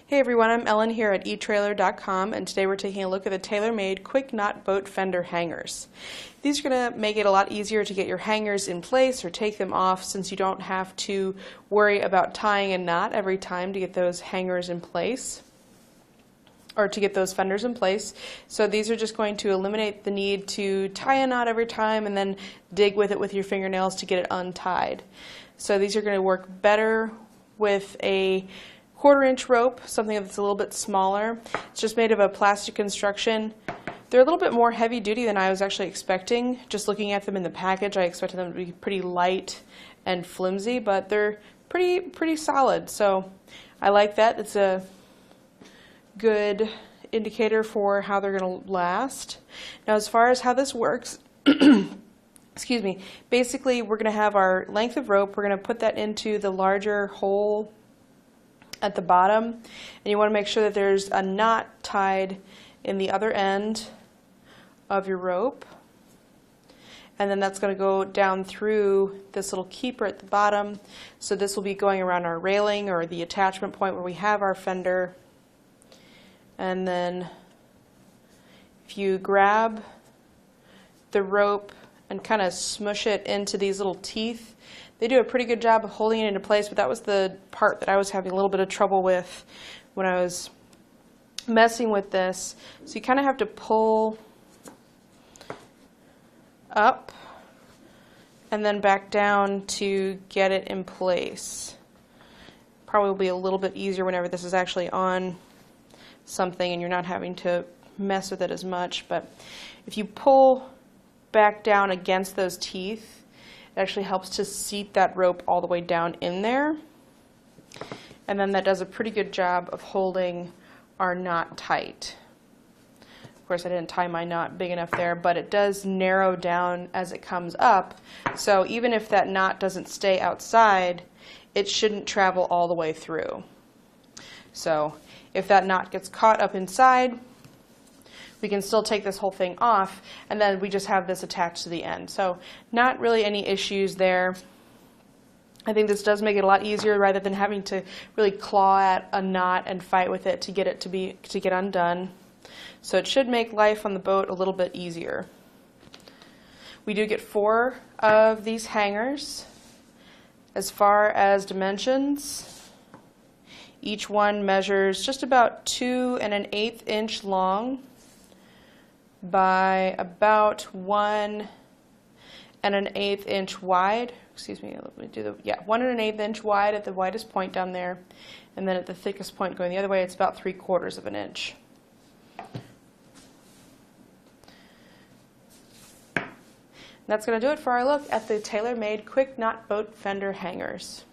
Hey everyone, I'm Ellen here at etrailer.com, and today we're taking a look at the tailor-made quick knot boat fender hangers. These are going to make it a lot easier to get your hangers in place or take them off, since you don't have to worry about tying a knot every time to get those hangers in place, or to get those fenders in place. So these are just going to eliminate the need to tie a knot every time and then dig with it with your fingernails to get it untied. So these are going to work better with a 1/4-inch rope, something that's a little bit smaller. It's just made of a plastic construction. They're a little bit more heavy duty than I was actually expecting. Just looking at them in the package, I expected them to be pretty light and flimsy, but they're pretty solid. So I like that. It's a good indicator for how they're going to last. Now, as far as how this works, excuse me, basically we're going to have our length of rope. We're going to put that into the larger hole at the bottom, and you want to make sure that there's a knot tied in the other end of your rope, and then that's going to go down through this little keeper at the bottom. So this will be going around our railing or the attachment point where we have our fender, and then if you grab the rope and kind of smush it into these little teeth, they do a pretty good job of holding it into place, but that was the part that I was having a little bit of trouble with when I was messing with this. So you kind of have to pull up and then back down to get it in place. Probably will be a little bit easier whenever this is actually on something and you're not having to mess with it as much. But if you pull back down against those teeth, it actually helps to seat that rope all the way down in there, and then that does a pretty good job of holding our knot tight. Of course, I didn't tie my knot big enough there, but it does narrow down as it comes up, so even if that knot doesn't stay outside, it shouldn't travel all the way through. So if that knot gets caught up inside, we can still take this whole thing off, and then we just have this attached to the end. So not really any issues there. I think this does make it a lot easier rather than having to really claw at a knot and fight with it to get it to get undone. So it should make life on the boat a little bit easier. We do get 4 of these hangers. As far as dimensions, each one measures just about 2 1/8 inch long by about 1 1/8 inch wide. Excuse me, let me do the, 1 1/8 inch wide at the widest point down there, and then at the thickest point going the other way, it's about 3/4 of an inch. And that's going to do it for our look at the tailor-made quick knot boat fender hangers.